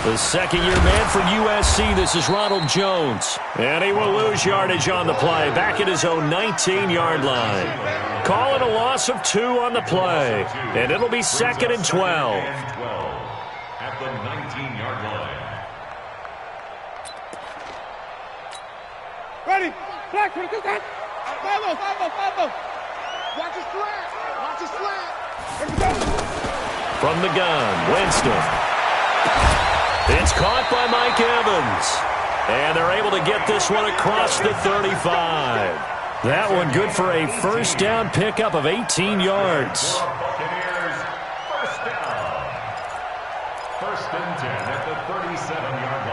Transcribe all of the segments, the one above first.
The second-year man for USC, this is Ronald Jones. And he will lose yardage on the play, back at his own 19-yard line. Call it a loss of 2 on the play, and it'll be 2nd and 12. At the 19-yard line. Ready? Black, put it back. Follow. Watch his flat. From the gun, Winston. It's caught by Mike Evans. And they're able to get this one across the 35. That one good for a first down pickup of 18 yards. Buccaneers, first down. 1st and 10 at the 37-yard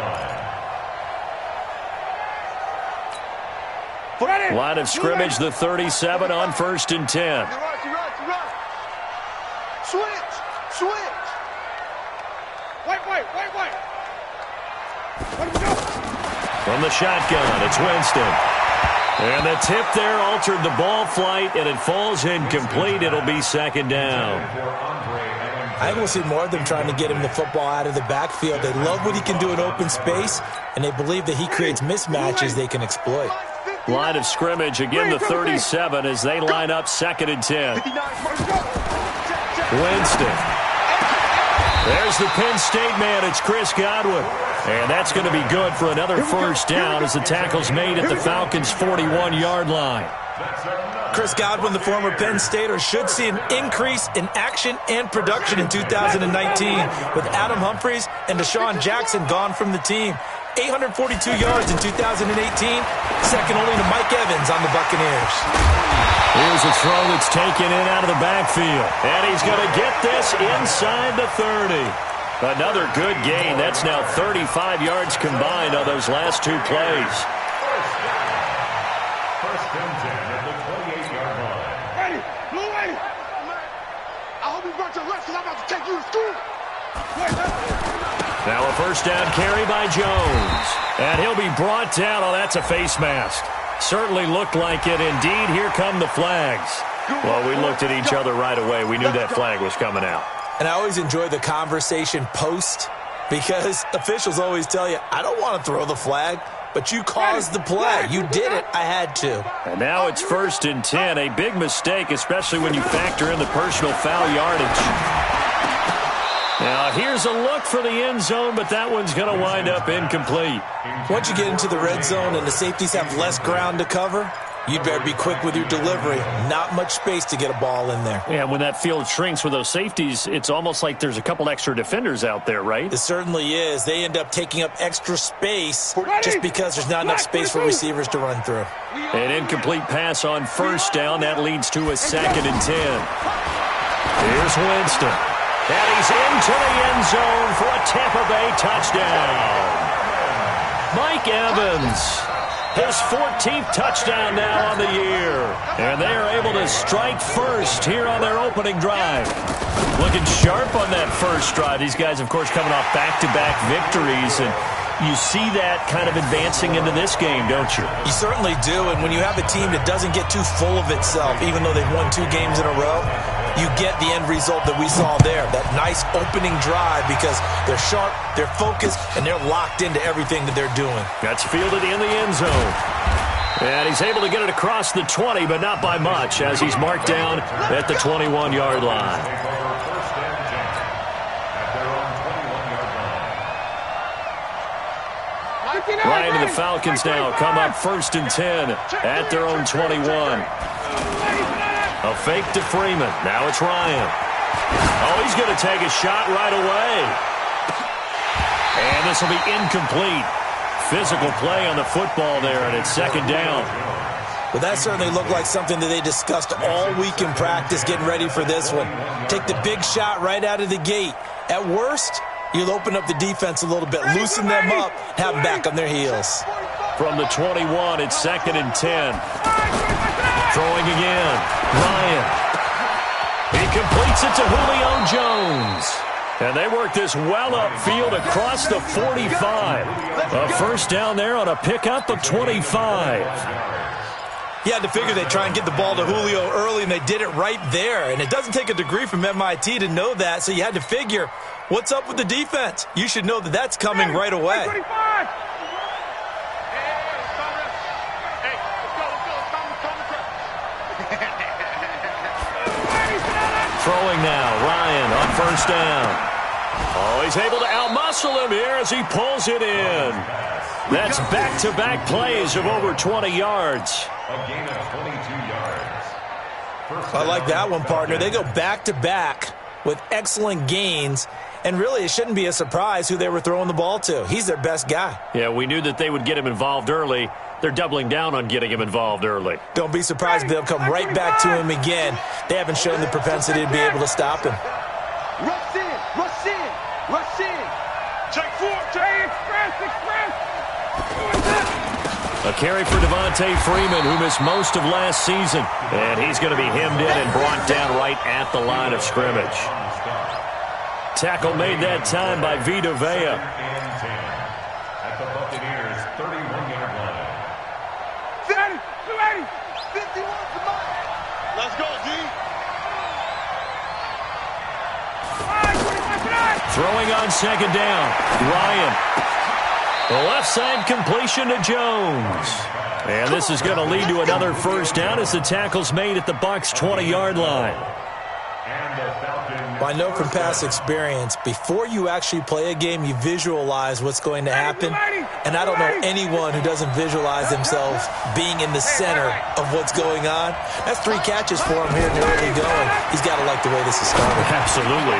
line. Line of scrimmage, the 37 on 1st and 10. Switch. White. From the shotgun, it's Winston. And the tip there altered the ball flight, and it falls incomplete. It'll be 2nd down. I think we'll see more of them trying to get him the football out of the backfield. They love what he can do in open space, and they believe that he creates mismatches they can exploit. Line of scrimmage, again the 37 as they line up 2nd and 10. Winston. There's the Penn State man. It's Chris Godwin. And that's going to be good for another first down as the tackle's made at the Falcons' 41-yard line. Chris Godwin, the former Penn Stater, should see an increase in action and production in 2019 with Adam Humphries and Deshaun Jackson gone from the team. 842 yards in 2018, second only to Mike Evans on the Buccaneers. Here's a throw that's taken in out of the backfield. And he's going to get this inside the 30. Another good gain. That's now 35 yards combined on those last 2 plays. First and 10 at the 28-yard line. Ready? Blue ready. I hope you brought your left because I'm about to take you to school. Now a first down carry by Jones. And he'll be brought down. Oh, that's a face mask. Certainly looked like it. Indeed, here come the flags. Well, we looked at each other right away. We knew that flag was coming out. And I always enjoy the conversation post because officials always tell you, I don't want to throw the flag, but you caused the play. You did it. I had to. And now it's 1st and 10. A big mistake, especially when you factor in the personal foul yardage. Now, here's a look for the end zone, but that one's going to wind up incomplete. Once you get into the red zone and the safeties have less ground to cover, you'd better be quick with your delivery. Not much space to get a ball in there. Yeah, when that field shrinks with those safeties, it's almost like there's a couple extra defenders out there, right? It certainly is. They end up taking up extra space just because there's not enough space for receivers to run through. An incomplete pass on first down. That leads to a 2nd and 10. Here's Winston. And he's into the end zone for a Tampa Bay touchdown. Mike Evans, his 14th touchdown now on the year. And they are able to strike first here on their opening drive. Looking sharp on that first drive. These guys, of course, coming off back-to-back victories. And you see that kind of advancing into this game, don't you? You certainly do. And when you have a team that doesn't get too full of itself, even though they've won 2 games in a row, you get the end result that we saw there, that nice opening drive because they're sharp, they're focused, and they're locked into everything that they're doing. That's fielded in the end zone. And he's able to get it across the 20, but not by much as he's marked down at the 21-yard line. Ryan and the Falcons now come up 1st and 10 at their own 21. A fake to Freeman. Now it's Ryan. Oh, he's going to take a shot right away. And this will be incomplete. Physical play on the football there, and it's 2nd down. Well, that certainly looked like something that they discussed all week in practice, getting ready for this one. Take the big shot right out of the gate. At worst, you'll open up the defense a little bit, loosen them up, have them back on their heels. From the 21, it's 2nd and 10. Throwing again. Ryan. He completes it to Julio Jones. And they work this well upfield across the 45. A first down there on a pickup of 25. You had to figure they'd try and get the ball to Julio early, and they did it right there. And it doesn't take a degree from MIT to know that, so you had to figure, what's up with the defense? You should know that that's coming right away. Throwing now, Ryan on first down. Oh, he's able to outmuscle him here as he pulls it in. That's back-to-back plays of over 20 yards. A gain of 22 yards. I like that one, partner. They go back-to-back with excellent gains, and really it shouldn't be a surprise who they were throwing the ball to. He's their best guy. Yeah, we knew that they would get him involved early. They're doubling down on getting him involved early. Don't be surprised if they'll come right back to him again. They haven't shown the propensity to be able to stop him. Rush in, rush in, rush in. Check four, express. A carry for Devontae Freeman, who missed most of last season. And he's going to be hemmed in and brought down right at the line of scrimmage. Tackle made that time by Vita Vea. At the Buccaneers' 31-yard line. 280, 51, come on. Let's go, D. Throwing on second down, Ryan. The left side completion to Jones. And this is going to lead to another first down as the tackle's made at the Bucs' 20-yard line. Well, I know from past experience, before you actually play a game, you visualize what's going to happen. And I don't know anyone who doesn't visualize themselves being in the center of what's going on. That's 3 catches for him here in the early going. He's got to like the way this is started. Absolutely.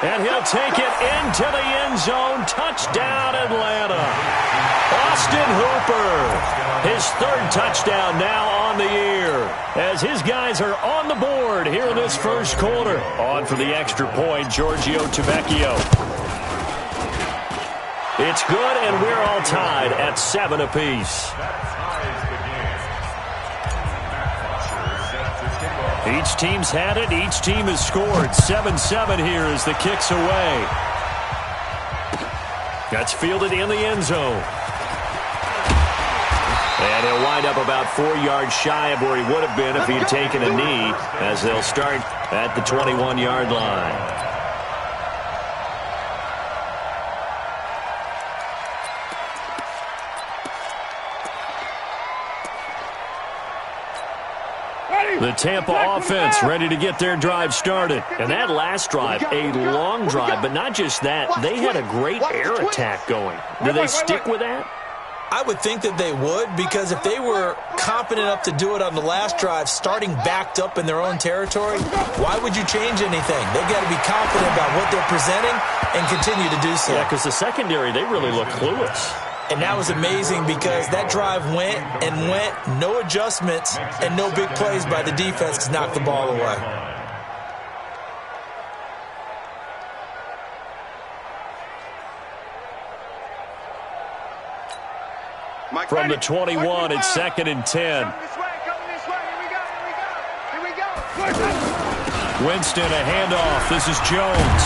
And he'll take it into the end zone. Touchdown, Atlanta. Austin Hooper. His 3rd touchdown now on the year, as his guys are on the board here in this first quarter. On for the extra point, Giorgio Tavecchio. It's good, and we're all tied at 7 apiece. Each team's had it. Each team has scored. 7-7 here as the kick's away. That's fielded in the end zone. And he'll wind up about 4 yards shy of where he would have been if he had taken a knee, as they'll start at the 21-yard line. The Tampa offense ready to get their drive started. And that last drive, a long drive, but not just that. They had a great air attack going. Do they stick with that? I would think that they would, because if they were confident enough to do it on the last drive, starting backed up in their own territory, why would you change anything? They've got to be confident about what they're presenting and continue to do so. Yeah, because the secondary, they really look clueless. And that was amazing because that drive went and went, no adjustments, and no big plays by the defense to knock the ball away. From the 21, it's 2nd and 10. Winston, a handoff. This is Jones.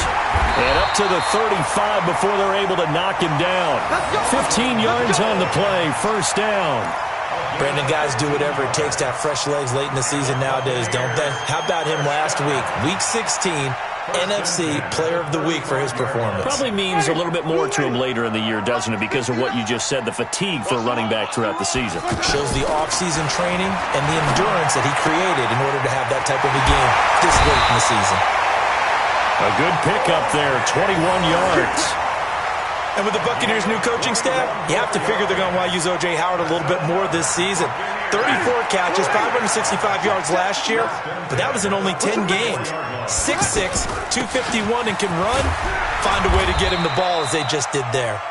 And up to the 35 before they're able to knock him down. 15 yards on the play, first down. Brandon, guys do whatever it takes to have fresh legs late in the season nowadays, don't they? How about him last week? Week 16, NFC Player of the Week for his performance. Probably means a little bit more to him later in the year, doesn't it? Because of what you just said, the fatigue for running back throughout the season. Shows the off-season training and the endurance that he created in order to have that type of a game this late in the season. A good pickup there, 21 yards. And with the Buccaneers' new coaching staff, you have to figure they're going to want to use O.J. Howard a little bit more this season. 34 catches, 565 yards last year, but that was in only 10 games. 6'6", 251, and can run. Find a way to get him the ball as they just did there.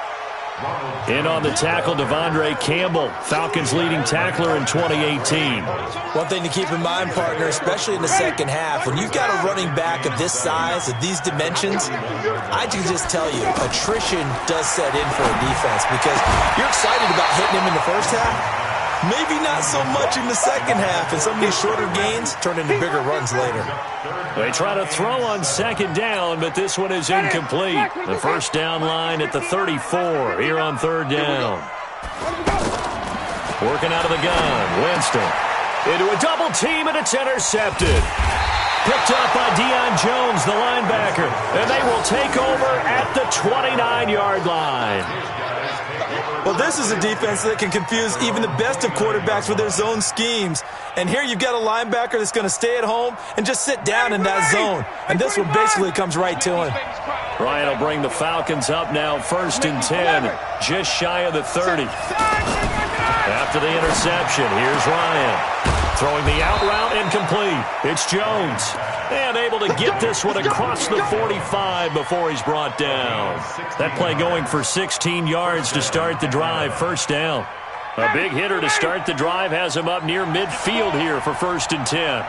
In on the tackle, Devondre Campbell, Falcons' leading tackler in 2018. One thing to keep in mind, partner, especially in the second half, when you've got a running back of this size, of these dimensions, I can just tell you, attrition does set in for a defense because you're excited about hitting him in the first half. Maybe not so much in the second half, and some of these shorter gains turn into bigger runs later. They try to throw on second down, but this one is incomplete. The first down line at the 34 here on third down. Working out of the gun, Winston. into a double team, and it's intercepted. Picked up by Deion Jones, the linebacker, and they will take over at the 29-yard line. Well, this is a defense that can confuse even the best of quarterbacks with their zone schemes. And here you've got a linebacker that's going to stay at home and just sit down in that zone. And this one basically comes right to him. Ryan will bring the Falcons up now, 1st and 10, just shy of the 30. After the interception, here's Ryan. Throwing the out route, incomplete. It's Jones. And able to get this one across the 45 before he's brought down. That play going for 16 yards to start the drive, 1st down. A big hitter to start the drive has him up near midfield here for 1st and 10.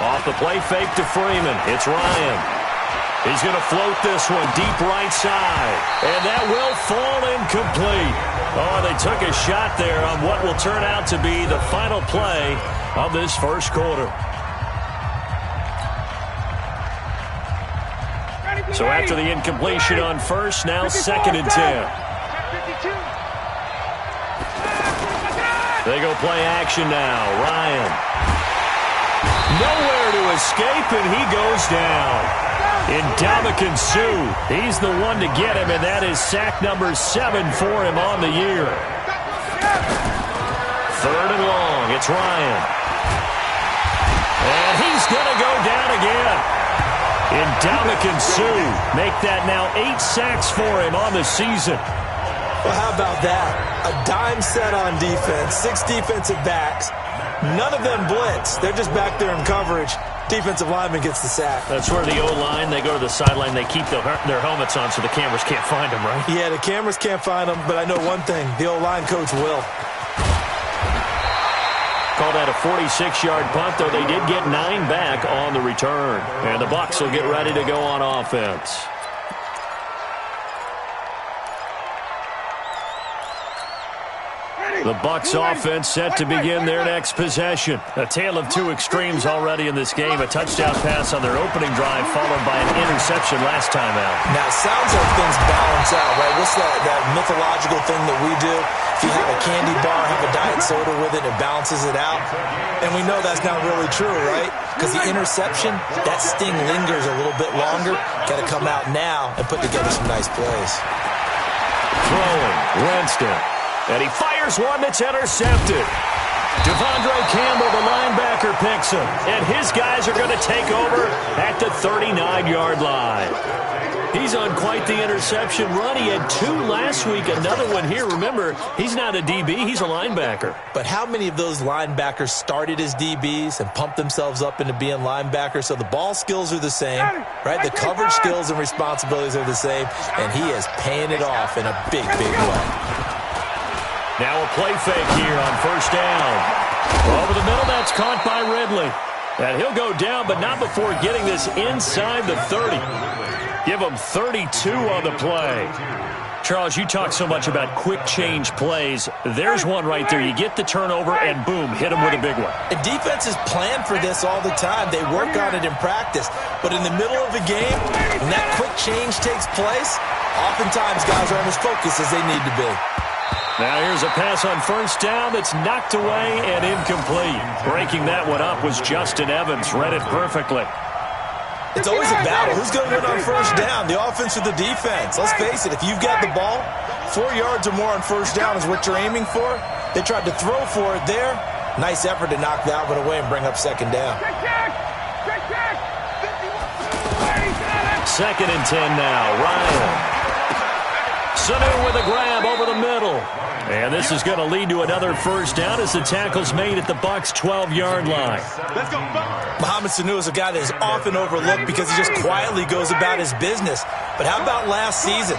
Off the play fake to Freeman. It's Ryan. He's going to float this one deep right side. And that will fall incomplete. Oh, they took a shot there on what will turn out to be the final play of this 1st quarter. So after the incompletion on 1st, now 2nd and 10. They go play action now. Ryan. Nowhere to escape, and he goes down. Ndamukong Suh, he's the one to get him, and that is sack number 7 for him on the year. 3rd and long, it's Ryan. And he's going to go down again. Ndamukong Suh make that now 8 sacks for him on the season. Well, how about that? A dime set on defense, 6 defensive backs. None of them blitz. They're just back there in coverage. Defensive lineman gets the sack. That's where the O-line, they go to the sideline, they keep their helmets on so the cameras can't find them, right? Yeah, the cameras can't find them, but I know one thing. The O-line coach will. Called that a 46-yard punt, though they did get 9 back on the return. And the Bucs will get ready to go on offense. The Bucs offense set to begin their next possession. A tale of 2 extremes already in this game. A touchdown pass on their opening drive followed by an interception last time out. Now, it sounds like things balance out, right? What's that mythological thing that we do? If you have a candy bar, have a diet soda with it, it balances it out. And we know that's not really true, right? Because the interception, that sting lingers a little bit longer. Got to come out now and put together some nice plays. Throwing, Winston. And he fires one that's intercepted. Devondre Campbell, the linebacker, picks him. And his guys are going to take over at the 39-yard line. He's on quite the interception run. He had 2 last week, another one here. Remember, he's not a DB, he's a linebacker. But how many of those linebackers started as DBs and pumped themselves up into being linebackers? So the ball skills are the same, right? The coverage skills and responsibilities are the same, and he is paying it off in a big, big way. Now a play fake here on 1st down. Over the middle, that's caught by Ridley. And he'll go down, but not before getting this inside the 30. Give him 32 on the play. Charles, you talk so much about quick change plays. There's one right there. You get the turnover, and boom, hit him with a big one. And defenses plan for this all the time. They work on it in practice. But in the middle of the game, when that quick change takes place, oftentimes guys aren't as focused as they need to be. Now here's a pass on 1st down that's knocked away and incomplete. Breaking that one up was Justin Evans. Read it perfectly. It's always a battle. Who's going to win on 1st down, the offense or the defense? Let's face it, if you've got the ball, 4 yards or more on 1st down is what you're aiming for. They tried to throw for it there. Nice effort to knock that one away and bring up 2nd down. 2nd and 10 now. Ryan. Sanu with a grab over the middle. And this is going to lead to another 1st down as the tackle's made at the Bucs' 12-yard line. Let's go, Mohamed Sanu is a guy that is often overlooked because he just quietly goes about his business. But how about last season?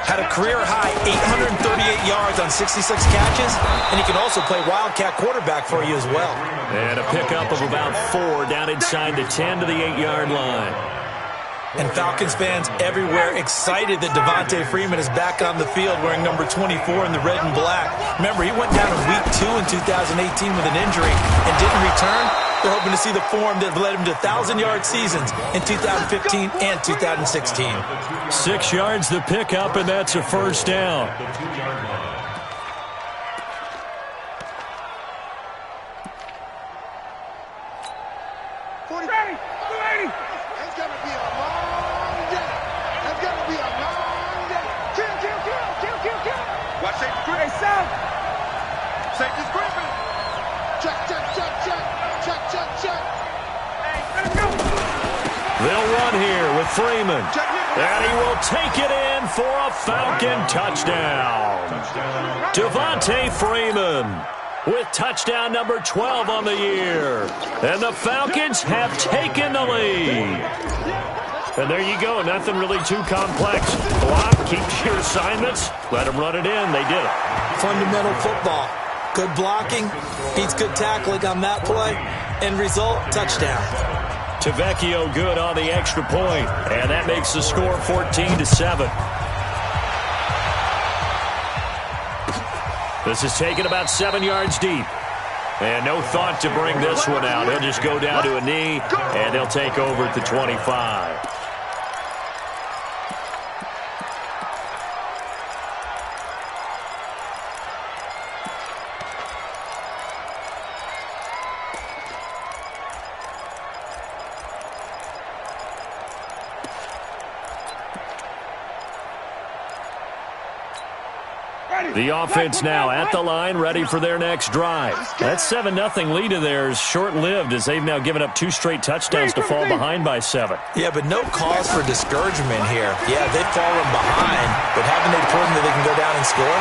Had a career-high 838 yards on 66 catches, and he can also play wildcat quarterback for you as well. And a pickup of about 4 down inside the 10 to the 8-yard line. And Falcons fans everywhere excited that Devontae Freeman is back on the field wearing number 24 in the red and black. Remember, he went down in week 2 in 2018 with an injury and didn't return. They're hoping to see the form that led him to 1,000-yard seasons in 2015 and 2016. 6 yards the pickup, and that's a 1st down. Freeman. And he will take it in for a Falcon touchdown. Devontae Freeman with touchdown number 12 on the year. And the Falcons have taken the lead. And there you go. Nothing really too complex. Block, keep your assignments, let them run it in. They did it. Fundamental football. Good blocking beats good tackling on that play. End result, touchdown. Tavecchio good on the extra point. And that makes the score 14-7. This is taken about 7 yards deep. And no thought to bring this one out. He'll just go down to a knee, and they'll take over at the 25. The offense now at the line, ready for their next drive. That 7-0 lead of theirs short-lived as they've now given up 2 straight touchdowns to fall behind by 7. Yeah, but no cause for discouragement here. Yeah, they've fallen behind, but haven't they proven that they can go down and score?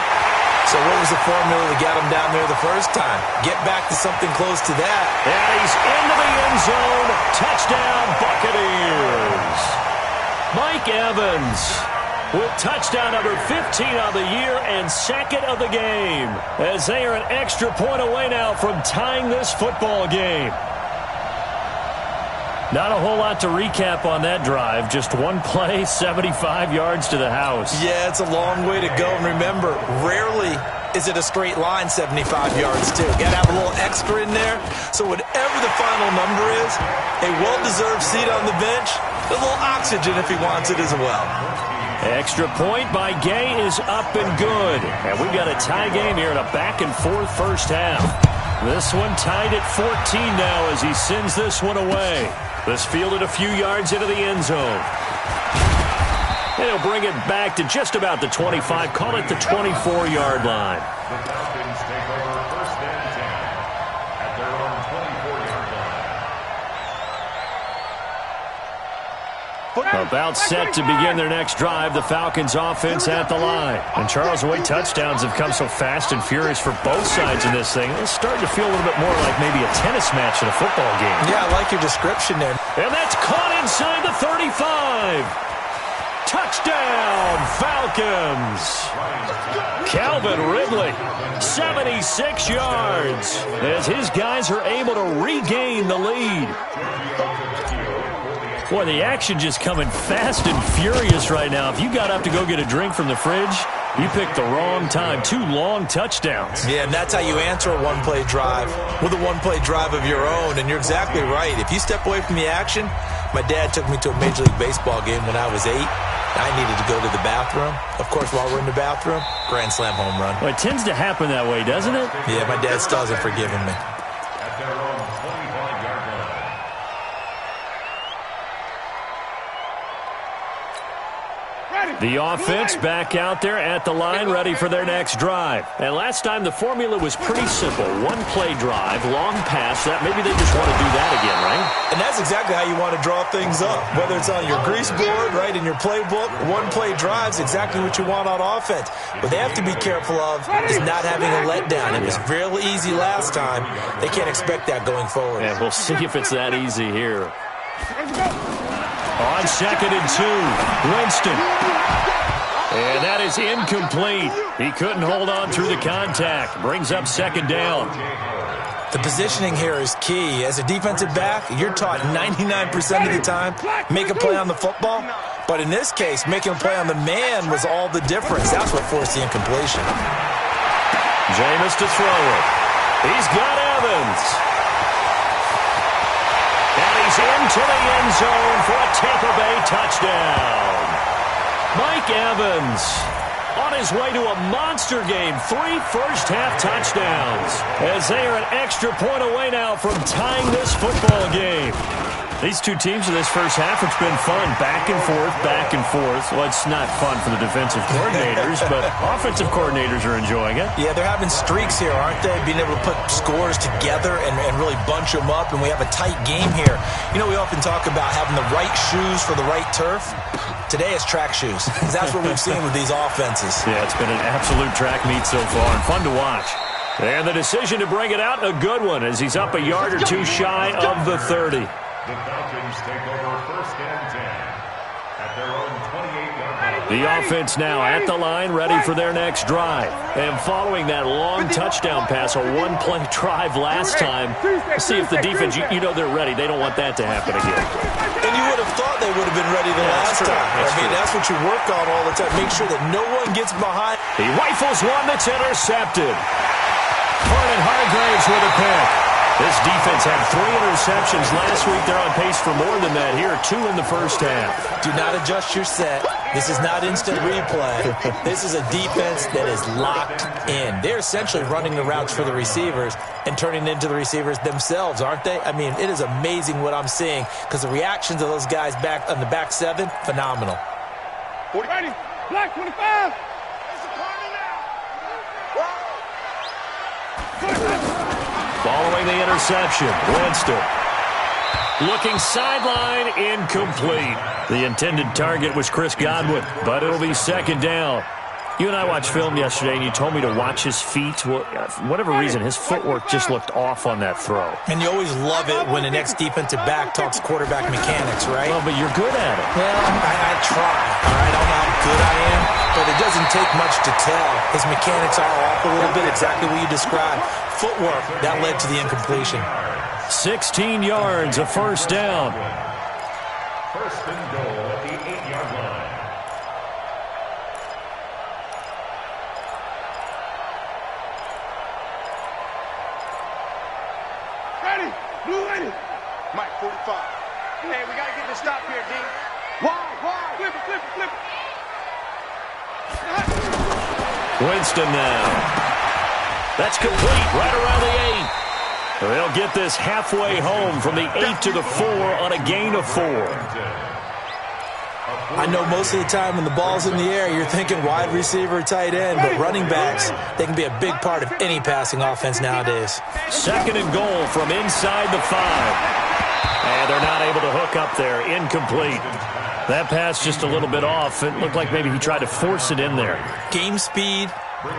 So what was the formula to get them down there the first time? Get back to something close to that. And he's into the end zone. Touchdown, Buccaneers. Mike Evans with touchdown number 15 on the year and second of the game, as they are an extra point away now from tying this football game. Not a whole lot to recap on that drive. Just one play, 75 yards to the house. Yeah, it's a long way to go. And remember, rarely is it a straight line 75 yards, too. Got to have a little extra in there. So whatever the final number is, a well-deserved seat on the bench, a little oxygen if he wants it as well. Extra point by Gay is up and good. And we've got a tie game here in a back-and-forth first half. This one tied at 14 now as he sends this one away. This fielded a few yards into the end zone. And he'll bring it back to just about the 25. Call it the 24-yard line. The Falcons take over first and 10 at their own 24-yard line. About set to begin their next drive, the Falcons offense at the line. And Charles, the way touchdowns have come so fast and furious for both sides in this thing, it's starting to feel a little bit more like maybe a tennis match in a football game. Yeah, I like your description there. And that's caught inside the 35. Touchdown, Falcons. Calvin Ridley, 76 yards, as his guys are able to regain the lead. Boy, the action just coming fast and furious right now. If you got up to go get a drink from the fridge, you picked the wrong time. 2 long touchdowns. Yeah, and that's how you answer a one-play drive with a one-play drive of your own. And you're exactly right. If you step away from the action, my dad took me to a Major League Baseball game when I was 8. I needed to go to the bathroom. Of course, while we're in the bathroom, grand slam home run. Well, it tends to happen that way, doesn't it? Yeah, my dad still hasn't forgiven me. At their own 25-yard line. The offense back out there at the line, ready for their next drive. And last time, the formula was pretty simple. One-play drive, long pass. That maybe they just want to do that again, right? And that's exactly how you want to draw things up. Whether it's on your grease board, right, in your playbook, one-play drive's exactly what you want on offense. What they have to be careful of is not having a letdown. It was real easy last time. They can't expect that going forward. And we'll see if it's that easy here. On 2nd and 2, Winston. And that is incomplete. He couldn't hold on through the contact. Brings up 2nd down. The positioning here is key. As a defensive back, you're taught 99% of the time, make a play on the football. But in this case, making a play on the man was all the difference. That's what forced the incompletion. Jameis to throw it. He's got Evans. And he's into the end zone for a Tampa Bay touchdown. Mike Evans on his way to a monster game. 3 first-half touchdowns as they are an extra point away now from tying this football game. These two teams in this first half, it's been fun. Back and forth, back and forth. Well, it's not fun for the defensive coordinators, but offensive coordinators are enjoying it. Yeah, they're having streaks here, aren't they? Being able to put scores together and really bunch them up, and we have a tight game here. You know, we often talk about having the right shoes for the right turf. Today it's track shoes, because that's what we've seen with these offenses. Yeah, it's been an absolute track meet so far, and fun to watch. And the decision to bring it out, a good one, as he's up a yard or two shy of the 30. The Falcons take over 1st and 10 at their own 28-yard line. The offense now at the line, ready for their next drive. And following that long touchdown pass, a one-play drive last time, see if the defense, you know they're ready. They don't want that to happen again. And you would have thought they would have been ready the last time. That's what you work on all the time. Make sure that no one gets behind. He rifles one that's intercepted. Vernon Hargreaves with a pick. This defense had 3 interceptions last week. They're on pace for more than that here. 2 in the first half. Do not adjust your set. This is not instant replay. This is a defense that is locked in. They're essentially running the routes for the receivers and turning into the receivers themselves, aren't they? I mean, it is amazing what I'm seeing because the reactions of those guys back on the back 7, phenomenal. 40. Ready. Black 25. Following the interception, Winston. Looking sideline, incomplete. The intended target was Chris Godwin, but it'll be 2nd down. You and I watched film yesterday, and you told me to watch his feet. Well, for whatever reason, his footwork just looked off on that throw. And you always love it when the next defensive back talks quarterback mechanics, right? Well, but you're good at it. Well, I try. All right, I don't know how good I am, but it doesn't take much to tell. His mechanics are off a little bit, exactly what you described. Footwork, that led to the incompletion. 16 yards, a 1st down. 1st and goal at the 8-yard line. Ready. Blue ready. Mike 45. Hey, we got to get the stop here, D. Wide. Flip it. Winston now. That's complete right around the 8. They'll get this halfway home from the 8 to the 4 on a gain of 4. I know most of the time when the ball's in the air, you're thinking wide receiver, tight end, but running backs, they can be a big part of any passing offense nowadays. 2nd and goal from inside the 5. And they're not able to hook up there. Incomplete. That pass just a little bit off. It looked like maybe he tried to force it in there. Game speed,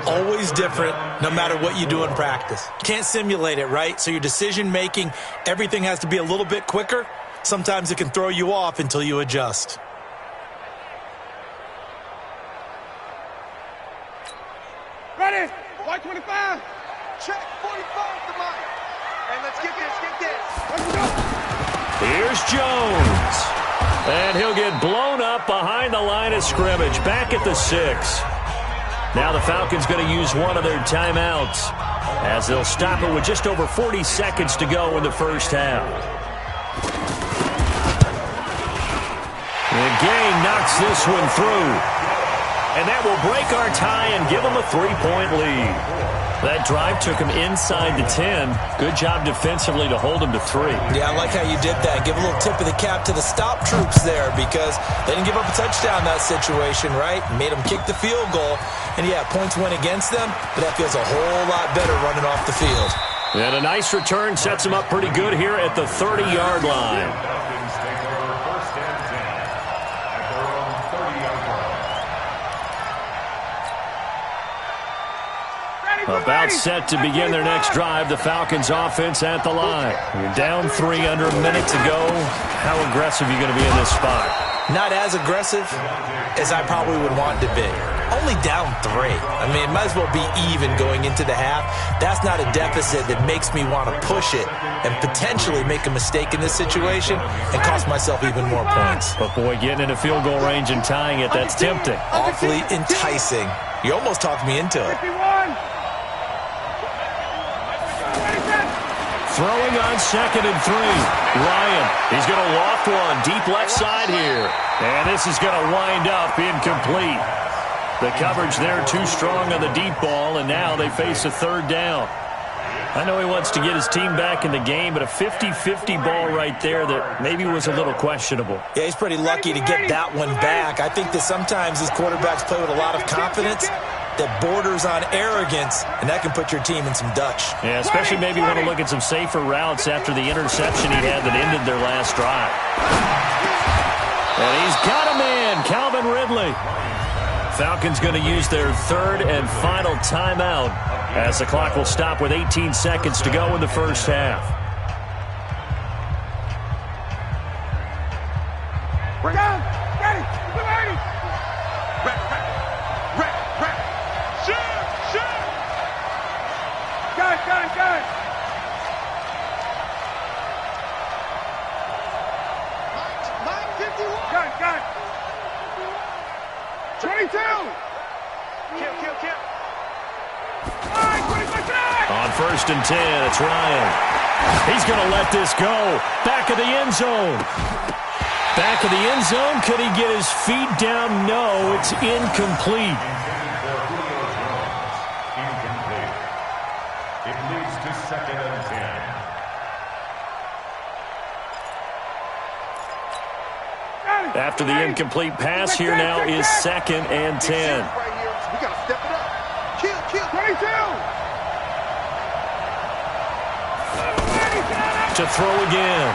always different, no matter what you do in practice. Can't simulate it, right? So your decision-making, everything has to be a little bit quicker. Sometimes it can throw you off until you adjust. Ready. White 25. Check 45 to Mike. And let's get this. Let's go. Here's Jones. And he'll get blown up behind the line of scrimmage. Back at the 6. Now the Falcons going to use one of their timeouts as they'll stop it with just over 40 seconds to go in the first half. The game knocks this one through. And that will break our tie and give them a 3-point lead. That drive took him inside the 10. Good job defensively to hold him to 3. Yeah, I like how you did that. Give a little tip of the cap to the stop troops there because they didn't give up a touchdown in that situation, right? Made them kick the field goal. And, yeah, points went against them, but that feels a whole lot better running off the field. And a nice return sets him up pretty good here at the 30-yard line. Falcons take over 1st and 10 at their own 30-yard line. About set to begin their next drive, the Falcons offense at the line. You're down 3 under a minute to go. How aggressive are you going to be in this spot? Not as aggressive as I probably would want to be. Only down 3. I mean, it might as well be even going into the half. That's not a deficit that makes me want to push it and potentially make a mistake in this situation and cost myself even more points. But, boy, getting in a field goal range and tying it, that's tempting. Awfully enticing. You almost talked me into it. Throwing on 2nd and 3. Ryan, he's going to loft one deep left side here. And this is going to wind up incomplete. The coverage there too strong on the deep ball, and now they face a 3rd down. I know he wants to get his team back in the game, but a 50-50 ball right there that maybe was a little questionable. Yeah, he's pretty lucky to get that one back. I think that sometimes these quarterbacks play with a lot of confidence that borders on arrogance, and that can put your team in some Dutch. Yeah, especially maybe want to look at some safer routes after the interception he had that ended their last drive. And he's got a man, Calvin Ridley. Falcons going to use their third and final timeout as the clock will stop with 18 seconds to go in the first half. Bring down. Get it. Rep. Shoot. Got it. Mike 51. Got it. 22. Kill. On first and 10, it's Ryan. He's going to let this go. Back of the end zone. Back of the end zone. Could he get his feet down? No, it's incomplete. Incomplete. It leads to second and 10. After the incomplete pass, here now is second and 10. We got to step it up. Kill. 22. To throw again.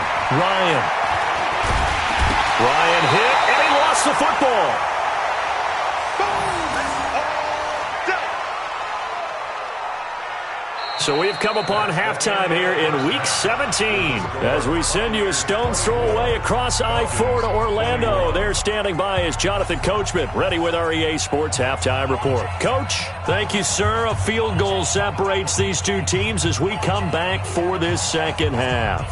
Ryan hit, and he lost the football. So we've come upon halftime here in Week 17 as we send you a stone's throw away across I-4 to Orlando. There standing by is Jonathan Coachman, ready with our EA Sports Halftime Report. Coach, thank you, sir. A field goal separates these two teams as we come back for this second half.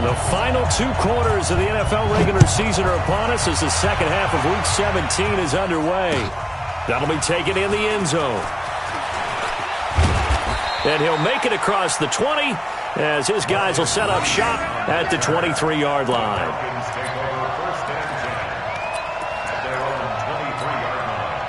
The final 2 quarters of the NFL regular season are upon us as the second half of Week 17 is underway. That'll be taken in the end zone. And he'll make it across the 20 as his guys will set up shop at the 23-yard line. Take over first and 10 at their own 23-yard line.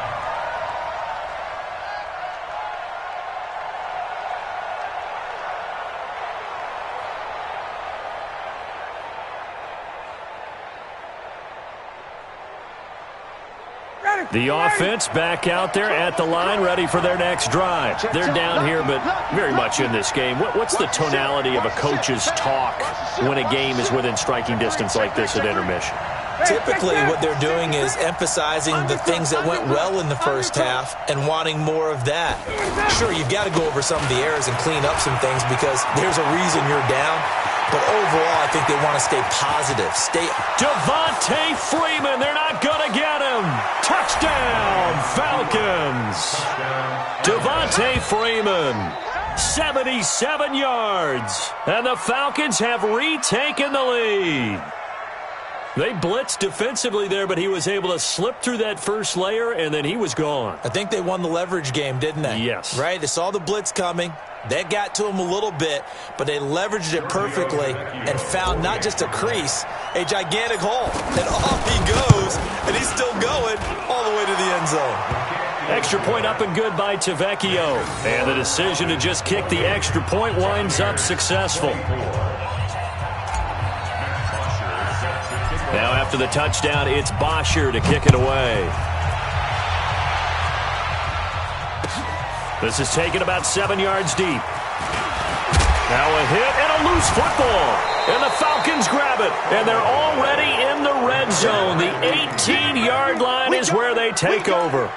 The offense back out there at the line, ready for their next drive. They're down here, but very much in this game. What's the tonality of a coach's talk when a game is within striking distance like this at intermission? Typically, what they're doing is emphasizing the things that went well in the first half and wanting more of that. Sure, you've got to go over some of the errors and clean up some things because there's a reason you're down. But overall, I think they want to stay positive. Devontae Freeman, they're not going to get him. Touchdown, Falcons. Devontae Freeman, 77 yards. And the Falcons have retaken the lead. They blitzed defensively there, but he was able to slip through that first layer, and then he was gone. I think they won the leverage game, didn't they? Yes. Right? They saw the blitz coming. That got to him a little bit, but they leveraged it perfectly and found not just a crease, a gigantic hole. And off he goes, and he's still going all the way to the end zone. Extra point up and good by Tavecchio. And the decision to just kick the extra point winds up successful. Now after the touchdown, it's Bosher to kick it away. This is taken about 7 yards deep. Now a hit and a loose football. And the Falcons grab it. And they're already in the red zone. The 18-yard line is where they take over.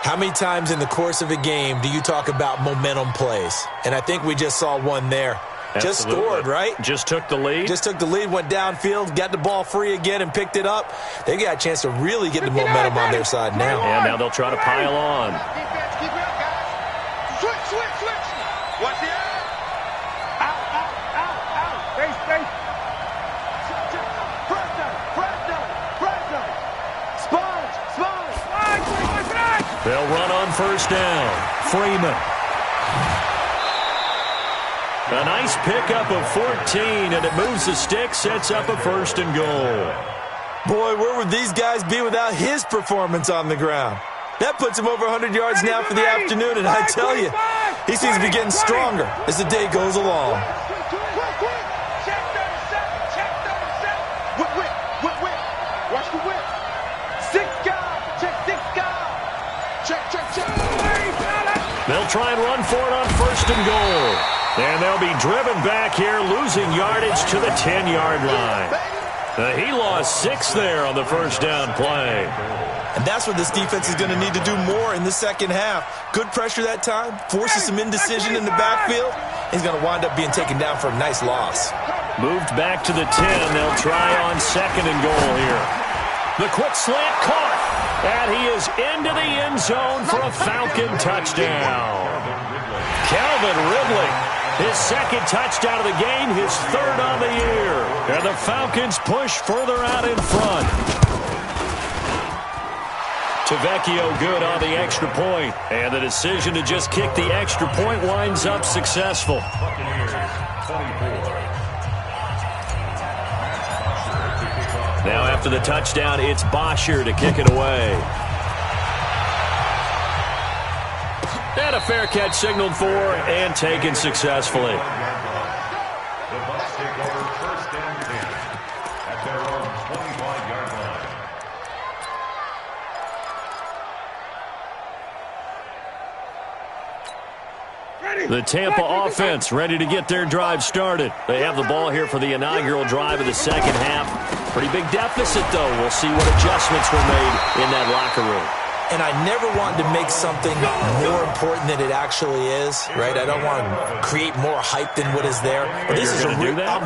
How many times in the course of a game do you talk about momentum plays? And I think we just saw one there. Absolutely. Just scored, right? Just took the lead. Just took the lead, went downfield, got the ball free again, and picked it up. They got a chance to really get the momentum on their side now. And now they'll try to pile on. Defense, keep it up, guys. Switch. Watch the out. Base. Press down. Sponge. They'll run on first down. Freeman. A nice pickup of 14, and it moves the stick, sets up a first and goal. Boy, where would these guys be without his performance on the ground? That puts him over 100 yards now for the afternoon, and I tell you, he seems to be getting stronger as the day goes along. Check 37. Check 37. Whip. Watch the whip. 6 guard. Check 6 guard. Check. They'll try and run for it on 1st and goal. And they'll be driven back here, losing yardage to the 10-yard line. He lost 6 there on the 1st down play. And that's what this defense is going to need to do more in the second half. Good pressure that time, forces some indecision in the backfield. He's going to wind up being taken down for a nice loss. Moved back to the 10. They'll try on 2nd and goal here. The quick slant caught. And he is into the end zone for a Falcon touchdown. Calvin Ridley, his 2nd touchdown of the game, his 3rd on the year. And the Falcons push further out in front. Tavecchio good on the extra point. And the decision to just kick the extra point winds up successful. Now after the touchdown, it's Bosher to kick it away. And a fair catch signaled for and taken successfully. The Bucs take over 1st and 10 at their own 25-yard line. The Tampa offense ready to get their drive started. They have the ball here for the inaugural drive of the second half. Pretty big deficit, though. We'll see what adjustments were made in that locker room. And I never wanted to make something more important than it actually is, right? I don't want to create more hype than what is there. But this is I'm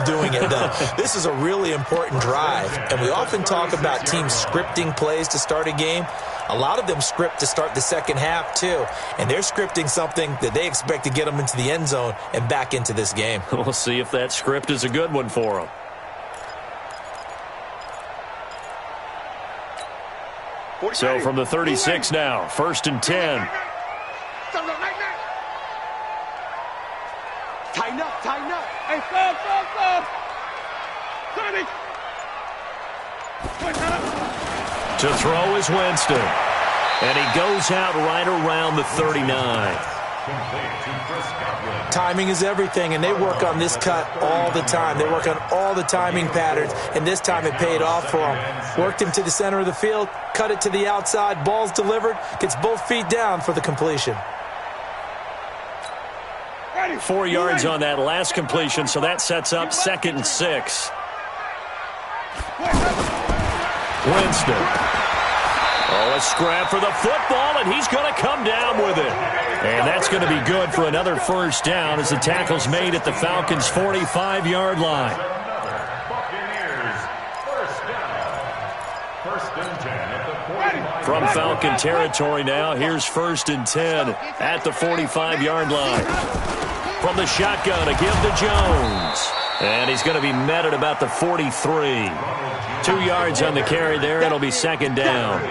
doing it, though. This is a really important drive. And we often talk about teams scripting plays to start a game. A lot of them script to start the second half, too. And they're scripting something that they expect to get them into the end zone and back into this game. We'll see if that script is a good one for them. So from the 36 now, 1st and 10. Tighten up. Hey, stop. Sonny. To throw is Winston. And he goes out right around the 39. Timing is everything, and they work on this cut all the time. They work on all the timing patterns, and this time it paid off for them. Worked him to the center of the field, cut it to the outside, ball's delivered, gets both feet down for the completion. 4 yards on that last completion, so that sets up 2nd and 6. Winston. Oh, a scrap for the football, and he's going to come down with it. And that's going to be good for another 1st down as the tackle's made at the Falcons' 45-yard line. From Falcon territory now, here's 1st and 10 at the 45-yard line. From the shotgun, a give to Jones. And he's going to be met at about the 43. 2 yards on the carry there. It'll be 2nd down.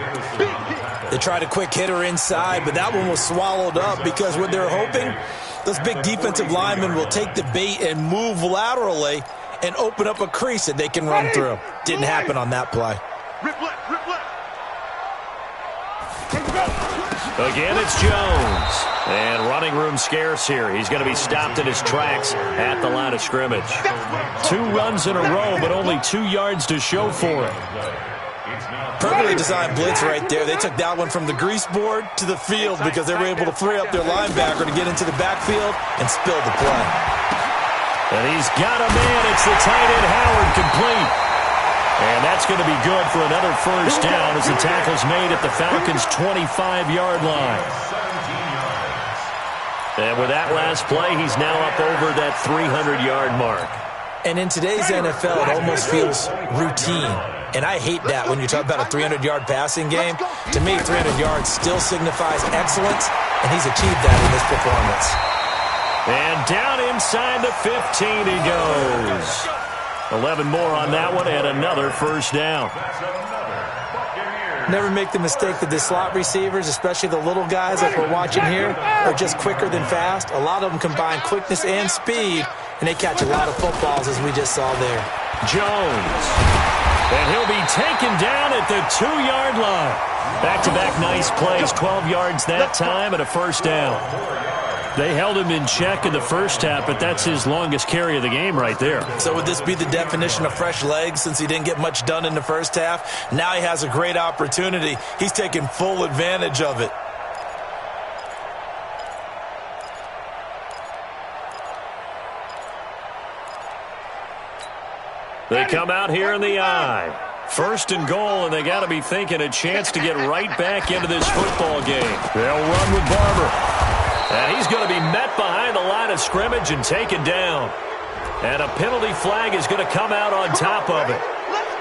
They tried a quick hitter inside, but that one was swallowed up because what they're hoping, those big defensive linemen will take the bait and move laterally and open up a crease that they can run through. Didn't happen on that play. Rip left. Again, it's Jones. And running room scarce here. He's going to be stopped in his tracks at the line of scrimmage. 2 runs in a row, but only 2 yards to show for it. Perfectly designed blitz right there. They took that one from the grease board to the field because they were able to free up their linebacker to get into the backfield and spill the play. And he's got a man. It's the tight end Howard, complete. And that's going to be good for another 1st down as the tackle's made at the Falcons' 25-yard line. And with that last play, he's now up over that 300-yard mark. And in today's NFL, it almost feels routine. And I hate that when you talk about a 300-yard passing game. To me, 300 yards still signifies excellence, and he's achieved that in this performance. And down inside the 15 he goes. 11 more on that one, and another 1st down. Never make the mistake that the slot receivers, especially the little guys like we're watching here, are just quicker than fast. A lot of them combine quickness and speed, and they catch a lot of footballs, as we just saw there. Jones. And he'll be taken down at the 2-yard line. Back-to-back nice plays, 12 yards that time and a first down. They held him in check in the first half, but that's his longest carry of the game right there. So would this be the definition of fresh legs since he didn't get much done in the first half? Now he has a great opportunity. He's taking full advantage of it. They come out here in the I. First and goal, and they got to be thinking a chance to get right back into this football game. They'll run with Barber. And he's going to be met behind the line of scrimmage and taken down. And a penalty flag is going to come out on top of it. Let's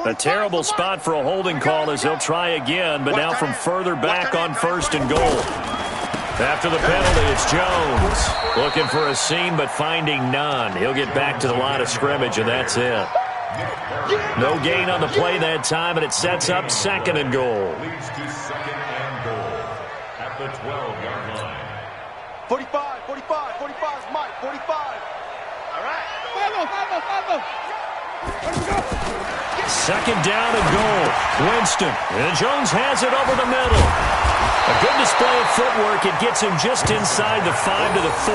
go! A terrible spot for a holding call as he'll try again, but now from further back on first and goal. After the penalty, it's Jones. Looking for a seam, but finding none. He'll get back to the line of scrimmage, and that's it. No gain on the play that time, and it sets up second and goal. Leads to second and goal at the 12-yard line. 45, 45, 45 is Mike, 45. All right. Follow. Let's go. Second down and goal. Winston. And Jones has it over the middle. A good display of footwork. It gets him just inside the 5 to the 4.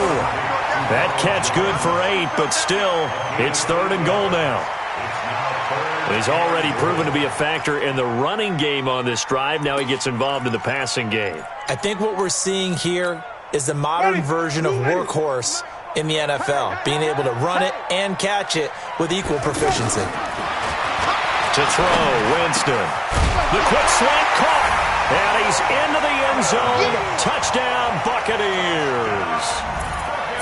That catch good for 8, but still, it's third and goal now. He's already proven to be a factor in the running game on this drive. Now he gets involved in the passing game. I think what we're seeing here is the modern version of workhorse in the NFL, being able to run it and catch it with equal proficiency. To throw, Winston. The quick slant caught. And he's into the end zone. Touchdown, Buccaneers.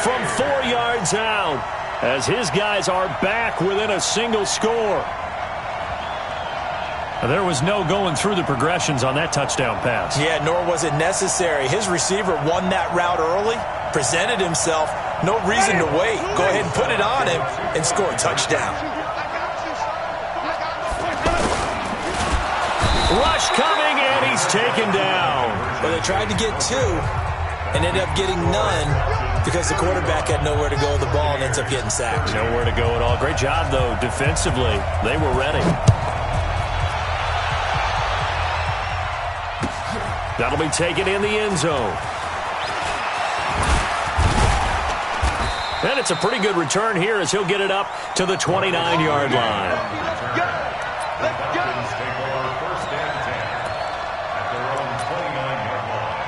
From 4 yards out, as his guys are back within a single score. There was no going through the progressions on that touchdown pass. Yeah, nor was it necessary. His receiver won that route early, presented himself, no reason to wait. Go ahead and put it on him and score a touchdown. Rush coming, and he's taken down. Well, they tried to get 2 and ended up getting none because the quarterback had nowhere to go with the ball and ends up getting sacked. Nowhere to go at all. Great job, though, defensively. They were ready. That'll be taken in the end zone. And it's a pretty good return here as he'll get it up to the 29-yard line. Falcons take over first and 10 at their own 29-yard line.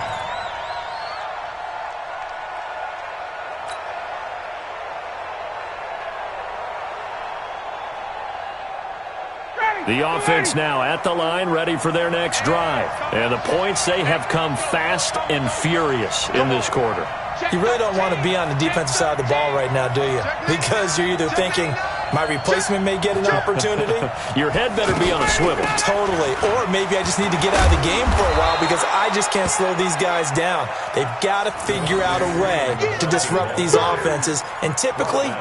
The offense now at the line, ready for their next drive. And the points, they have come fast and furious in this quarter. You really don't want to be on the defensive side of the ball right now, do you? Because you're either thinking, my replacement may get an opportunity. Your head better be on a swivel. Totally. Or maybe I just need to get out of the game for a while because I just can't slow these guys down. They've got to figure out a way to disrupt these offenses. And typically,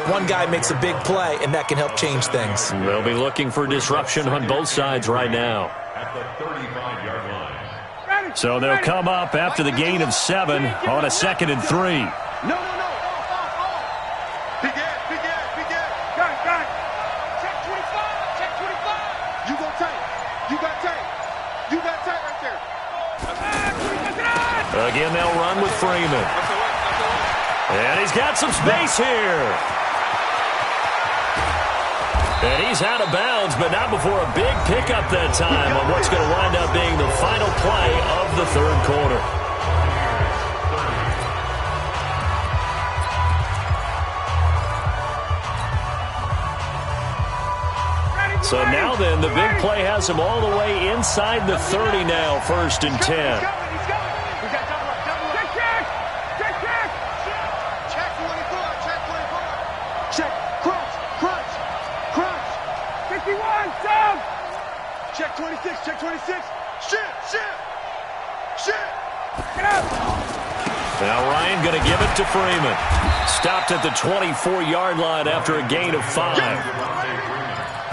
one guy makes a big play, and that can help change things. They'll be looking for disruption on both sides right now. At the 35-yard line. So they'll come up after the gain of 7 on a 2nd and 3. No. Big Ed. Guys. Check 25. You got tight right there. Again, they'll run with Freeman. And he's got some space here. And he's out of bounds, but not before a big pickup that time on what's going to wind up being the final play of the third quarter. So now then, the big play has him all the way inside the 30 now, 1st and 10. Check 26. Shit. Get up. Now Ryan going to give it to Freeman. Stopped at the 24-yard line after a gain of 5.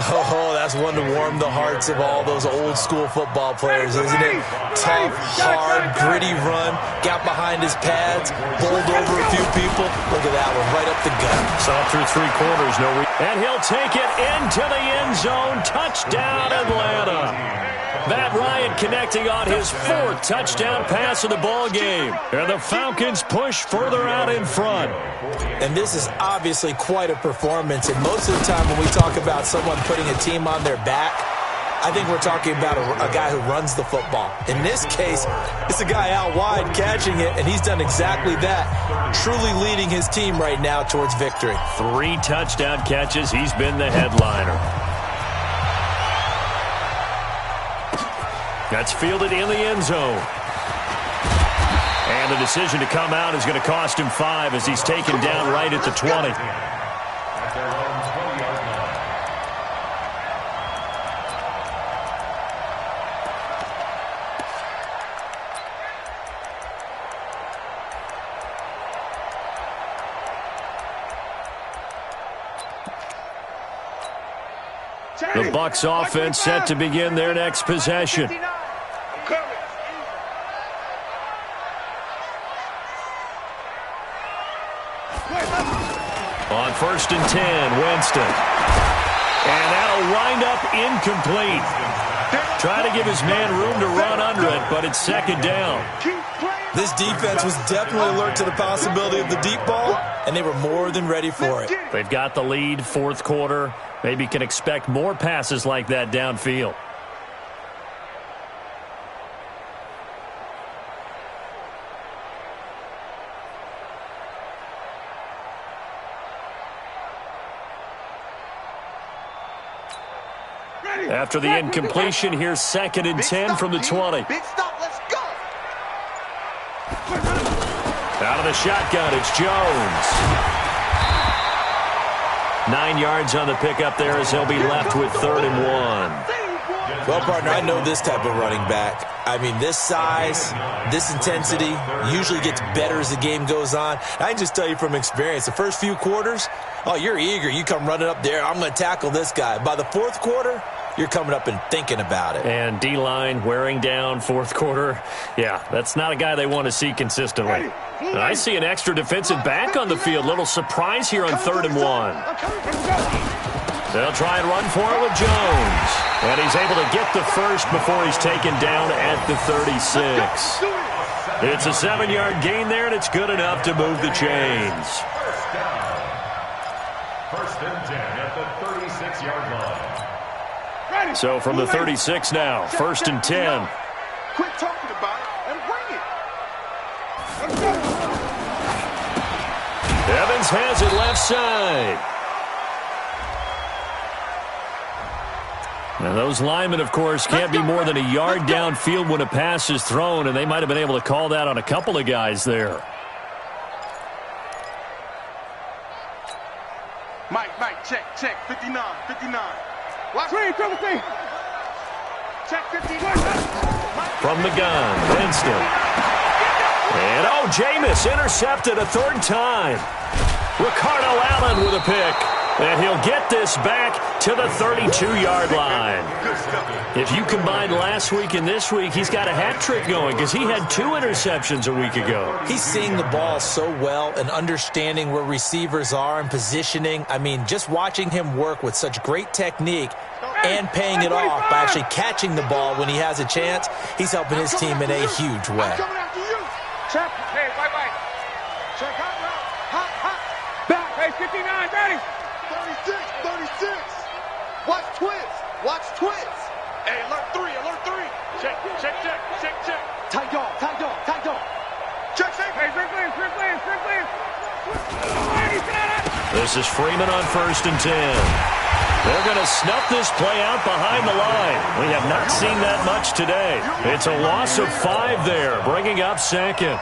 Oh, that's one to warm the hearts of all those old-school football players, isn't it? Tough, hard, gritty run, got behind his pads, bowled over a few people. Look at that one, right up the gut. Saw through 3 quarters, and he'll take it into the end zone. Touchdown, Atlanta. Matt Ryan connecting on his 4th touchdown pass of the ball game. And the Falcons push further out in front. And this is obviously quite a performance. And most of the time when we talk about someone putting a team on their back, I think we're talking about a guy who runs the football. In this case, it's a guy out wide catching it, and he's done exactly that, truly leading his team right now towards victory. 3 touchdown catches. He's been the headliner. That's fielded in the end zone. And the decision to come out is going to cost him 5 as he's taken down right at the 20. At their own 20-yard line. The Bucs offense set to begin their next possession. On 1st and 10, Winston. And that'll wind up incomplete. Trying to give his man room to run under it, but it's 2nd down. This defense was definitely alert to the possibility of the deep ball, and they were more than ready for it. They've got the lead, 4th quarter. Maybe can expect more passes like that downfield. After the incompletion, here's 2nd and 10 from the 20. Big stop, let's go. Out of the shotgun, it's Jones. 9 yards on the pickup there as he'll be left with 3rd and 1. Well, partner, I know this type of running back. I mean, this size, this intensity usually gets better as the game goes on. I can just tell you from experience, the first few quarters, oh, you're eager. You come running up there, I'm going to tackle this guy. By the 4th quarter, you're coming up and thinking about it. And D-line wearing down 4th quarter. Yeah, that's not a guy they want to see consistently. And I see an extra defensive back on the field. Little surprise here on 3rd and 1. They'll try and run for it with Jones. And he's able to get the first before he's taken down at the 36. It's a 7-yard gain there, and it's good enough to move the chains. First down. 1st and 10 at the 36-yard line. So from the 36 now, 1st and 10. Quit talking about it and bring it. Evans has it left side. Now those linemen, of course, can't be more than a yard downfield when a pass is thrown, and they might have been able to call that on a couple of guys there. Mike, check, 59. Watch. Check 59. From the gun, Winston. And, Jameis intercepted a 3rd time. Ricardo Allen with a pick. And he'll get this back to the 32-yard line. If you combine last week and this week, he's got a hat trick going because he had 2 interceptions a week ago. He's seeing the ball so well and understanding where receivers are and positioning. I mean, just watching him work with such great technique and paying it off by actually catching the ball when he has a chance, he's helping his team in a huge way. Check. Hey, white. Check hot. Back. Hey, 59, ready. 36. Watch twins. Hey, alert 3. Check. Tight dog. Check. Hey, Strickland. This is Freeman on 1st and 10. They're going to snuff this play out behind the line. We have not seen that much today. It's a loss of 5 there, bringing up 2nd.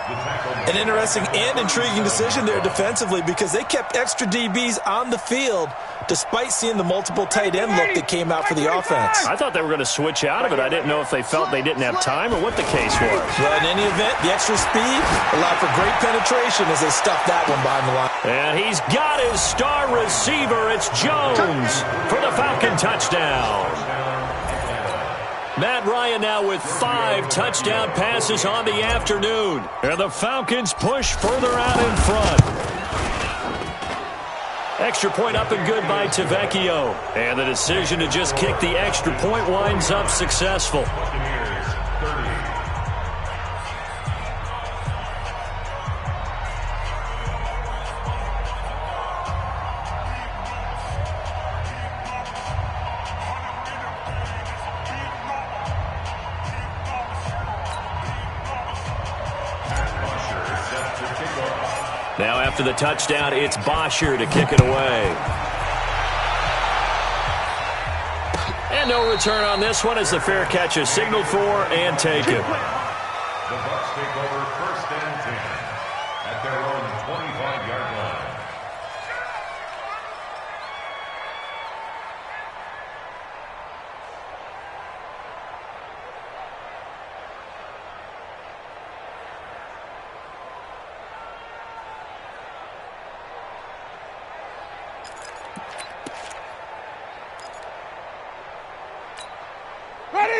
An interesting and intriguing decision there defensively because they kept extra DBs on the field despite seeing the multiple tight end look that came out for the offense. I thought they were going to switch out of it. I didn't know if they felt they didn't have time or what the case was. Well, in any event, the extra speed allowed for great penetration as they stuffed that one behind the line. And he's got his star receiver. It's Jones. for the Falcon touchdown. Matt Ryan now with 5 touchdown passes on the afternoon. And the Falcons push further out in front. Extra point up and good by Tavecchio. And the decision to just kick the extra point winds up successful. Now after the touchdown, it's Bosher to kick it away. And no return on this one as the fair catch is signaled for and taken. The Bucs take over 1st and 10 at their own 25-yard line.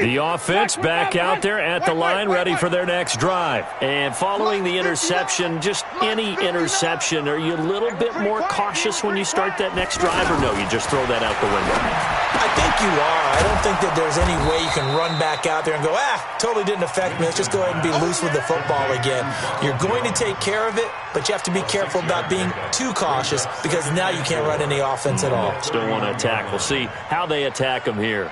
The offense back out there at the line, ready for their next drive. And following the interception, just any interception, are you a little bit more cautious when you start that next drive, or no, you just throw that out the window? I think you are. I don't think that there's any way you can run back out there and go, totally didn't affect me. Let's just go ahead and be loose with the football again. You're going to take care of it, but you have to be careful about being too cautious because now you can't run any offense at all. Still want to attack. We'll see how they attack them here.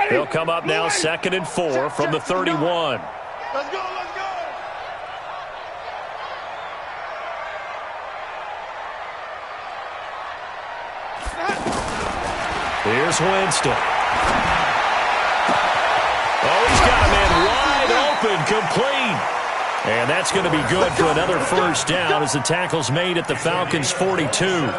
They'll come up now 2nd and 4 from the 31. Let's go, let's go. Here's Winston. Oh, he's got a man wide open, complete. And that's going to be good for another 1st down as the tackle's made at the Falcons' 42.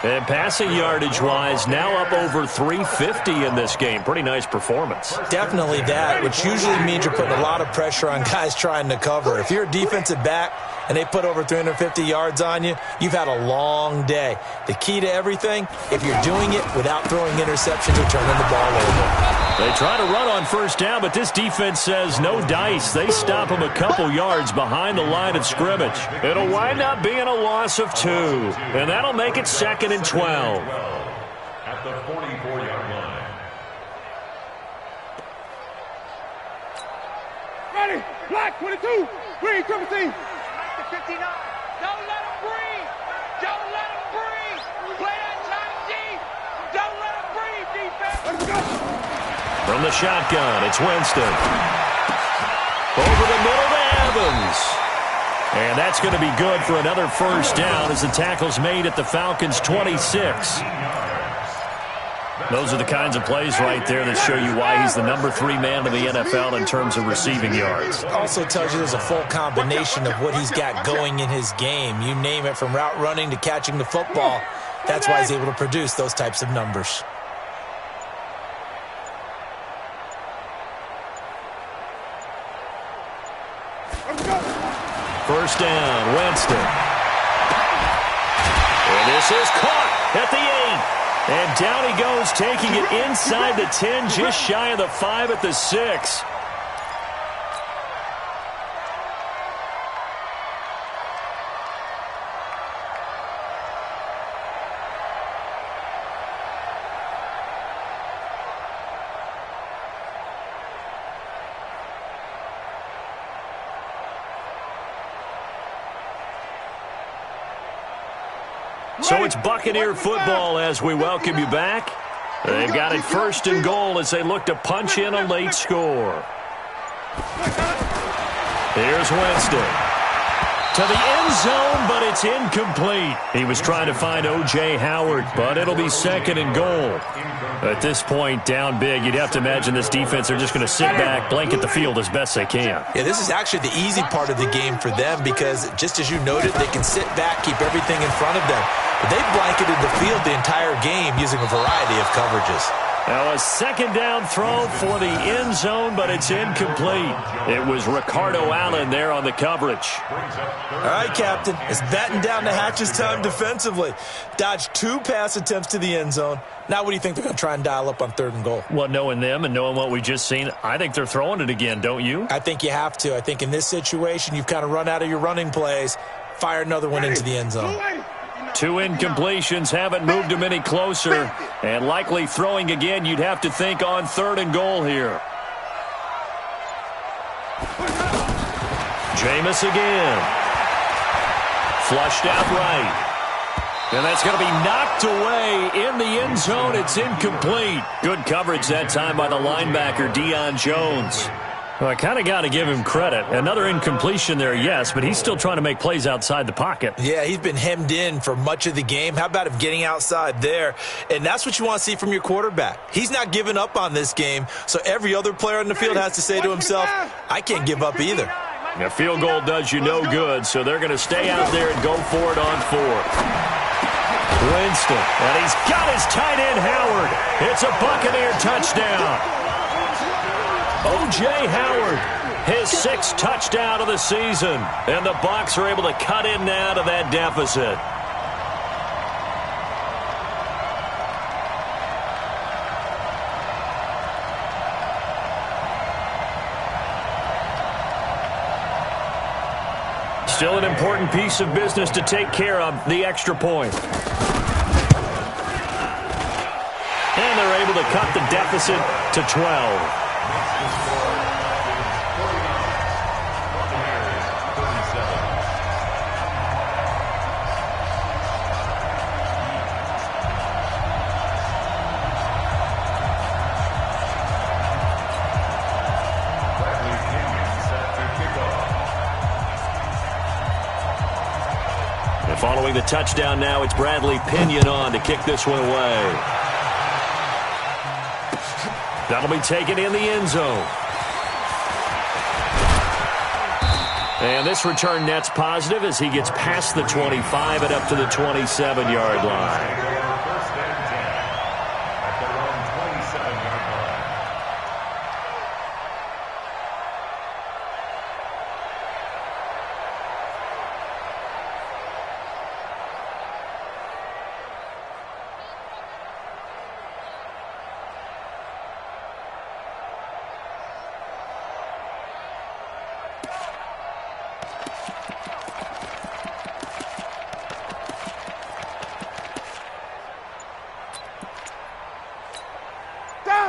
And passing yardage-wise, now up over 350 in this game. Pretty nice performance. Definitely that, which usually means you're putting a lot of pressure on guys trying to cover. If you're a defensive back and they put over 350 yards on you, you've had a long day. The key to everything, if you're doing it without throwing interceptions or turning the ball over. They try to run on 1st down, but this defense says no dice. They stop them a couple yards behind the line of scrimmage. It'll wind up being a loss of 2, and that'll make it 2nd and 12. At the 44-yard line. Ready, black, 22, green, triple team. 59. Don't let him breathe. Don't let him breathe. Play that time deep. Don't let him breathe, defense. Let's go. From the shotgun, it's Winston. Over the middle to Evans. And that's going to be good for another 1st down as the tackle's made at the Falcons' 26. Those are the kinds of plays right there that show you why he's the number 3 man in the NFL in terms of receiving yards. Also tells you there's a full combination of what he's got going in his game. You name it, from route running to catching the football. That's why he's able to produce those types of numbers. First down, Winston. And this is caught at the 8. And down he goes, taking it inside the 10, just shy of the 5 at the 6. So it's Buccaneer football as we welcome you back. They've got it 1st and goal as they look to punch in a late score. Here's Winston. To the end zone, but it's incomplete. He was trying to find O.J. Howard, but it'll be 2nd and goal. At this point, down big, you'd have to imagine this defense are just going to sit back, blanket the field as best they can. Yeah, this is actually the easy part of the game for them because, just as you noted, they can sit back, keep everything in front of them. But they've blanketed the field the entire game using a variety of coverages. Now a second down throw for the end zone, but it's incomplete. It was Ricardo Allen there on the coverage. All right, Captain. It's batten down the hatches time defensively. Dodged 2 pass attempts to the end zone. Now what do you think they're going to try and dial up on 3rd and goal? Well, knowing them and knowing what we've just seen, I think they're throwing it again, don't you? I think you have to. I think in this situation, you've kind of run out of your running plays. Fire another one into the end zone. 2 incompletions haven't moved him any closer. And likely throwing again, you'd have to think on 3rd and goal here. Jameis again. Flushed out right. And that's going to be knocked away in the end zone. It's incomplete. Good coverage that time by the linebacker, Deion Jones. Well, I kind of got to give him credit. Another incompletion there, yes, but he's still trying to make plays outside the pocket. Yeah, he's been hemmed in for much of the game. How about him getting outside there? And that's what you want to see from your quarterback. He's not giving up on this game, so every other player on the field has to say to himself, I can't give up either. A field goal does you no good, so they're going to stay out there and go for it on 4th. Winston, and he's got his tight end, Howard. It's a Buccaneer touchdown. O.J. Howard, his 6th touchdown of the season. And the Bucs are able to cut in now to that deficit. Still an important piece of business to take care of, the extra point. And they're able to cut the deficit to 12. Following the touchdown now, it's Bradley Pinion on to kick this one away. That'll be taken in the end zone. And this return net's positive as he gets past the 25 and up to the 27-yard line.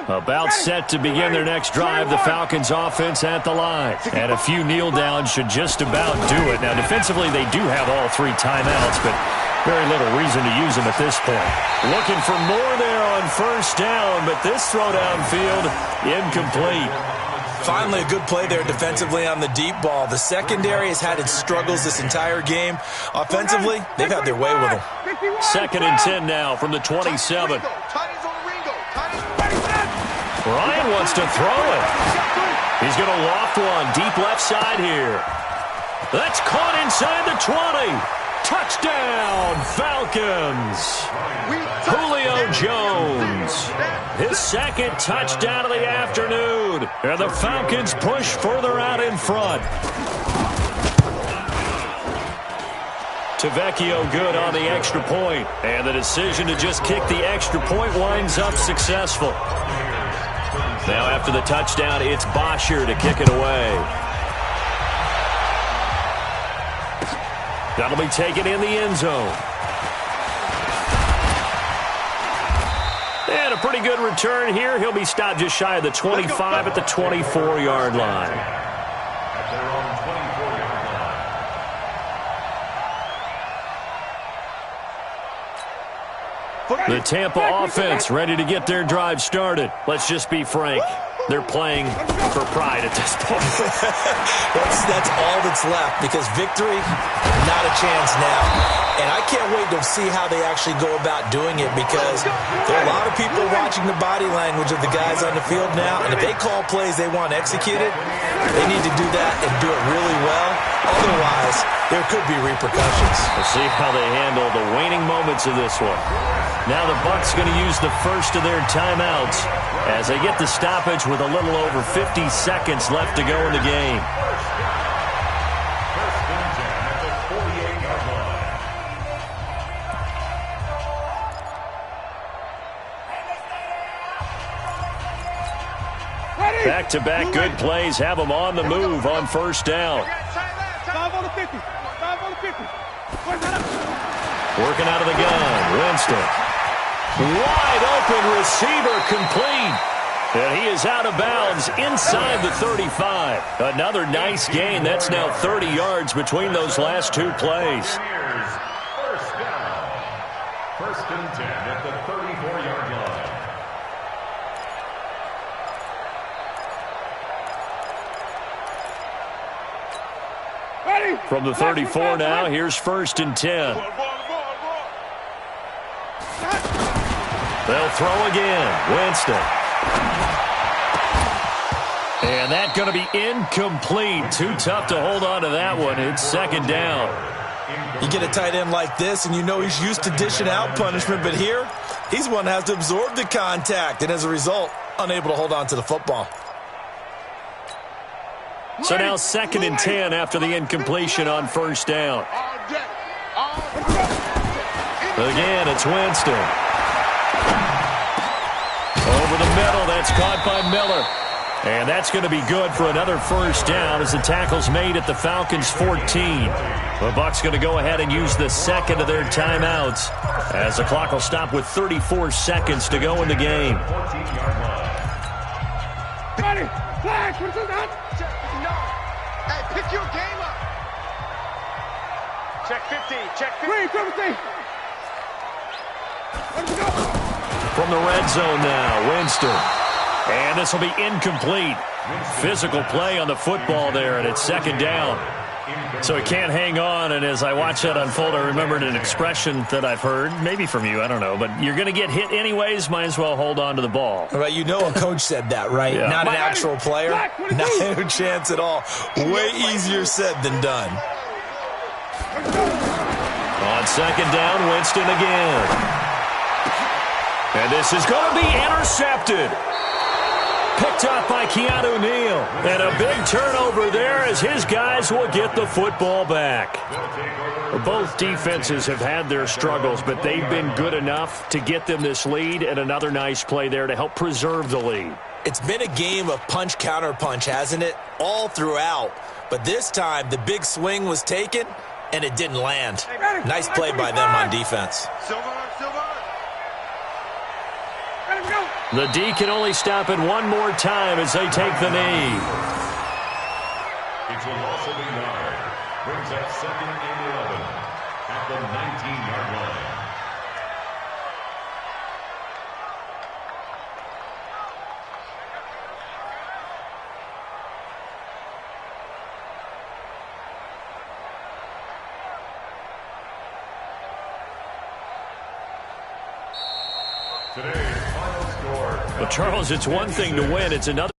About set to begin their next drive, the Falcons offense at the line. And a few kneel downs should just about do it. Now, defensively, they do have all 3 timeouts, but very little reason to use them at this point. Looking for more there on 1st down, but this throw downfield, incomplete. Finally, a good play there defensively on the deep ball. The secondary has had its struggles this entire game. Offensively, they've had their way with them. 2nd and 10 now from the 27. Ryan wants to throw it. He's going to loft one deep left side here. That's caught inside the 20. Touchdown, Falcons. Julio Jones. His 2nd touchdown of the afternoon. And the Falcons push further out in front. Tavecchio good on the extra point. And the decision to just kick the extra point winds up successful. Now after the touchdown, it's Bosher to kick it away. That'll be taken in the end zone. And a pretty good return here. He'll be stopped just shy of the 25 at the 24-yard line. The Tampa offense ready to get their drive started. Let's just be frank. They're playing for pride at this point. That's all that's left because victory, not a chance now. And I can't wait to see how they actually go about doing it because there are a lot of people watching the body language of the guys on the field now. And if they call plays they want executed, they need to do that and do it really well. Otherwise, there could be repercussions. We'll see how they handle the waning moments of this one. Now the Bucs going to use the first of their timeouts as they get the stoppage with a little over 50 seconds left to go in the game. First and 10 at the 48-yard line. Back-to-back good plays have them on the move on first down. 5 on the 50. 5 on the 50. Working out of the gun, Winston. Wide open receiver complete. And he is out of bounds inside the 35. Another nice gain. That's now 30 yards between those last two plays. First down. First and 10 at the 34-yard line. Ready. From the 34 now, here's first and 10. They'll throw again. Winston. And that's going to be incomplete. Too tough to hold on to that one. It's second down. You get a tight end like this, and you know he's used to dishing out punishment, but here, he's one that has to absorb the contact, and as a result, unable to hold on to the football. So now second and 10 after the incompletion on first down. Again, it's Winston. Over the middle, that's caught by Miller. And that's going to be good for another first down as the tackle's made at the Falcons' 14. The Bucs going to go ahead and use the second of their timeouts as the clock will stop with 34 seconds to go in the game. Ready. Flag. What is that? No. Hey, pick your game up. Check 50. Check 50. Green, Timothy. Let's go. From the red zone now, Winston. And this will be incomplete. Physical play on the football there, and it's second down. So he can't hang on, and as I watch that unfold, I remembered an expression that I've heard, maybe from you, I don't know, but you're going to get hit anyways, might as well hold on to the ball. Right, you know a coach said that, right? Yeah. Not an actual player. No chance at all. Way easier said than done. On second down, Winston again. And this is going to be intercepted. Picked up by Keanu Neal. And a big turnover there as his guys will get the football back. Both defenses have had their struggles, but they've been good enough to get them this lead, and another nice play there to help preserve the lead. It's been a game of punch-counter-punch, hasn't it? All throughout. But this time, the big swing was taken, and it didn't land. Nice play by them on defense. Silver. The D can only stop it one more time as they take the knee. It will also be yard. Brings up second and 11 at the 19-yard line. Today's final score. But Charles, it's one thing to win. It's another.